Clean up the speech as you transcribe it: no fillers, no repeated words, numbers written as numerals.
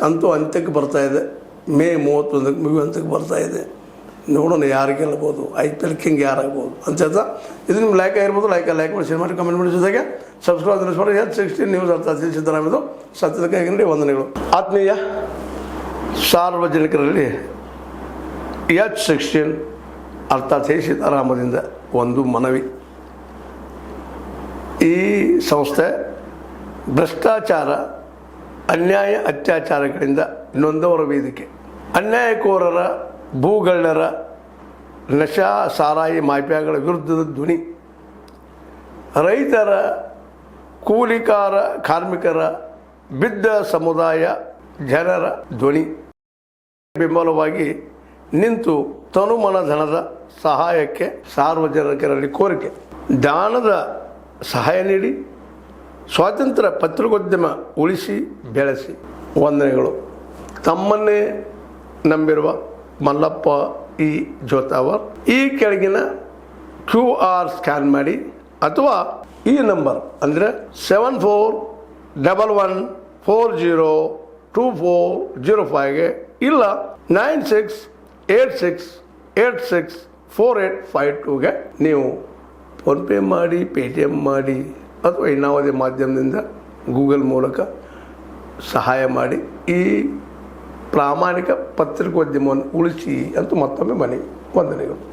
ಅಂತೂ ಅಂತ್ಯಕ್ಕೆ ಬರ್ತಾ ಇದೆ. ಮೇ 31ಕ್ಕೆ ಮುಗಿಯುವಂತಕ್ಕೆ ಬರ್ತಾ ಇದೆ. ನೋಡೋಣ ಯಾರು ಗೆಲ್ಬೋದು, IPL ಕಿಂಗ್ ಯಾರಾಗ್ಬೋದು ಅಂತ ಹೇಳ್ತಾ ಇದು ನಿಮ್ಮ ಲೈಕ್ ಆಗಿರ್ಬೋದು. ಲೈಕ್ ಮಾಡಿ, ಶೇರ್ ಮಾಡಿ, ಕಮೆಂಟ್ ಮಾಡಿ, ಜೊತೆಗೆ ಸಬ್ಸ್ಕ್ರೈಬ್ ಮಾಡಿ. H16 ನ್ಯೂಸ್ ಅರ್ಥಾತ್ ಸಿದ್ದರಾಮಯ್ಯದು ಸತ್ಯದ ಕೈಗಂಡಿ ವಂದನೆಗಳು. ಆತ್ಮೀಯ ಸಾರ್ವಜನಿಕರಲ್ಲಿ H16 ಅರ್ಥಾತ್ ಸೀತಾರಾಮದಿಂದ ಒಂದು ಮನವಿ. ಈ ಸಂಸ್ಥೆ ಭ್ರಷ್ಟಾಚಾರ, ಅನ್ಯಾಯ, ಅತ್ಯಾಚಾರಗಳಿಂದ ನೊಂದವರ ವೇದಿಕೆ. ಅನ್ಯಾಯಕೋರರ, ಭೂಗಳ್ಳರ, ನಶಾ ಸಾರಾಯಿ ಮಾಫಿಯಾಗಳ ವಿರುದ್ಧದ ಧ್ವನಿ. ರೈತರ, ಕೂಲಿಕಾರ, ಕಾರ್ಮಿಕರ, ಬಿದ್ದ ಸಮುದಾಯ ಜನರ ಧ್ವನಿ. ಬೆಂಬಲವಾಗಿ ನಿಂತು ತನುಮನ ಧನದ ಸಹಾಯಕ್ಕೆ ಸಾರ್ವಜನಿಕರಲ್ಲಿ ಕೋರಿಕೆ. ದಾನದ ಸಹಾಯ ನೀಡಿ ಸ್ವಾತಂತ್ರ್ಯ ಪತ್ರಿಕೋದ್ಯಮ ಉಳಿಸಿ ಬೆಳೆಸಿ. ವಂದನೆಗಳು. ತಮ್ಮನ್ನೇ ನಂಬಿರುವ ಮಲ್ಲಪ್ಪ ಇ ಜೋತಾವರ್. ಈ ಕೆಳಗಿನ QR ಸ್ಕ್ಯಾನ್ ಮಾಡಿ ಅಥವಾ ಈ ನಂಬರ್ ಅಂದರೆ 7411402405ಗೆ ಇಲ್ಲ 9686864852ಗೆ ನೀವು ಫೋನ್ಪೇ ಮಾಡಿ, ಪೇಟಿಎಮ್ ಮಾಡಿ ಅಥವಾ ಇನ್ನಾವುದೇ ಮಾಧ್ಯಮದಿಂದ ಗೂಗಲ್ ಮೂಲಕ ಸಹಾಯ ಮಾಡಿ ಈ ಪ್ರಾಮಾಣಿಕ ಪತ್ರಿಕೋದ್ಯಮವನ್ನು ಉಳಿಸಿ ಅಂತ ಮತ್ತೊಮ್ಮೆ ಮನವಿ. ವಂದನೆಗಳು.